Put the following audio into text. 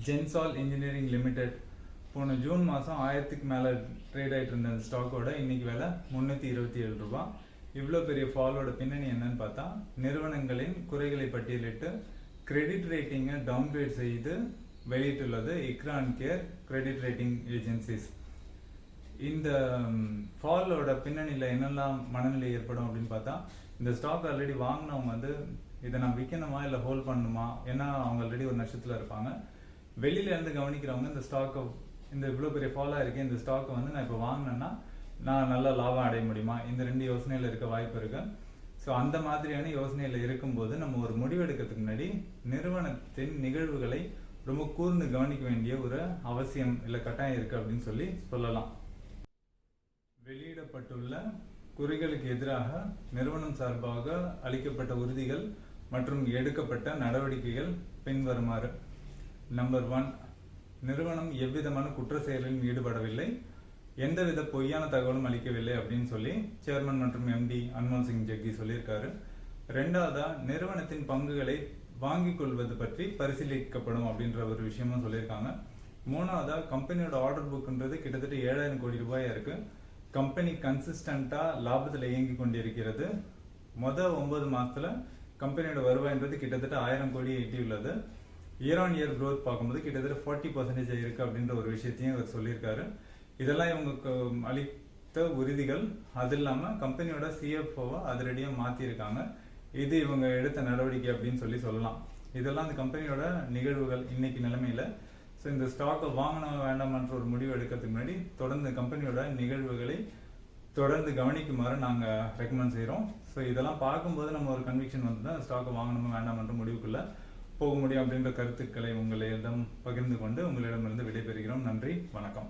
Gensol engineering limited போன June மாதம் 1000க்கு மேலே ட்ரேட் ஆகிட்டு இருந்த அந்த ஸ்டாக்கோட இன்னைக்கு விலை 327 ரூபா. இவ்வளோ பெரிய ஃபாலோட பின்னணி என்னன்னு பார்த்தா, நிறுவனங்களின் குறைகளை பட்டியலிட்டு கிரெடிட் ரேட்டிங்கை டவுன்கிரேட் செய்து வெளியிட்டுள்ளது ICRA and CARE credit rating agencies. இந்த ஃபாலோட பின்னணியில் என்னெல்லாம் மனநிலை ஏற்படும் அப்படின்னு பார்த்தா, இந்த ஸ்டாக் ஆல்ரெடி வாங்கினவங்க வந்து இதை நான் விற்கணுமா இல்லை ஹோல்ட் பண்ணணுமா, ஏன்னா அவங்க ஆல்ரெடி ஒரு நஷ்டத்தில் இருப்பாங்க. வெளியில இருந்து கவனிக்கிறவங்க இந்த ஸ்டாக்கை, இந்த இவ்வளோ பெரிய ஃபாலாக இருக்கேன், இந்த ஸ்டாக்கை வந்து நான் இப்போ வாங்கினேன்னா நான் நல்ல லாபம் அடைய முடியுமா, இந்த ரெண்டு யோசனையில் இருக்க வாய்ப்பு இருக்கு. ஸோ அந்த மாதிரியான யோசனையில் இருக்கும்போது நம்ம ஒரு முடிவெடுக்கிறதுக்கு முன்னாடி நிறுவனத்தின் நிகழ்வுகளை ரொம்ப கூர்ந்து கவனிக்க வேண்டிய ஒரு அவசியம் இல்லை கட்டாயம் இருக்கு அப்படின்னு சொல்லலாம். வெளியிடப்பட்டுள்ள குறைகளுக்கு எதிராக நிறுவனம் சார்பாக அளிக்கப்பட்ட உறுதிகள் மற்றும் எடுக்கப்பட்ட நடவடிக்கைகள் பின்வருமாறு. நம்பர் 1, நிறுவனம் எவ்விதமான குற்ற செயலிலும் ஈடுபடவில்லை, எந்தவித பொய்யான தகவலும் அளிக்கவில்லை அப்படின்னு சொல்லி சேர்மன் மற்றும் MD அன்மோல் சிங் ஜக்கி சொல்லியிருக்காரு. ரெண்டாவதா, நிறுவனத்தின் பங்குகளை வாங்கிக் கொள்வது பற்றி பரிசீலிக்கப்படும் அப்படின்ற ஒரு விஷயமும் சொல்லியிருக்காங்க. மூணாவதா, கம்பெனியோட ஆர்டர் புக்ன்றது கிட்டத்தட்ட 7000 கோடி ரூபாயா இருக்கு. கம்பெனி கன்சிஸ்டண்டா லாபத்தில் இயங்கி கொண்டிருக்கிறது. மொதல் 9 மாசத்துல கம்பெனியோட வருவாய்ன்றது கிட்டத்தட்ட 1000 கோடி எட்டியுள்ளது. இயர் ஆன் இயர் க்ரோத் பார்க்கும்போது கிட்டத்தட்ட 40% இருக்கு அப்படின்ற ஒரு விஷயத்தையும் அவர் சொல்லியிருக்காரு. இதெல்லாம் இவங்க அளித்த உறுதிகள். அது இல்லாமல் கம்பெனியோட CFOவை அதிரடியாக மாற்றிருக்காங்க. இது இவங்க எடுத்த நடவடிக்கை அப்படின்னு சொல்லலாம். இதெல்லாம் அந்த கம்பெனியோட நிகழ்வுகள் இன்னைக்கு நிலைமையில. ஸோ இந்த ஸ்டாக்கை வாங்கணும் வேண்டாமன்ற ஒரு முடிவு எடுக்கிறதுக்கு முன்னாடி தொடர்ந்து கம்பெனியோட நிகழ்வுகளை தொடர்ந்து கவனிக்குமாறு நாங்கள் ரெக்கமெண்ட் செய்கிறோம். ஸோ இதெல்லாம் பார்க்கும்போது நம்ம ஒரு கன்விக்ஷன் வந்து தான் ஸ்டாக்கை வாங்கணுமா வேண்டாமன்ற முடிவுக்குள்ள போக முடியும் அப்படின்ற கருத்துக்களை உங்களிடம் பகிர்ந்து கொண்டு உங்களிடமிருந்து விடைபெறுகிறோம். நன்றி, வணக்கம்.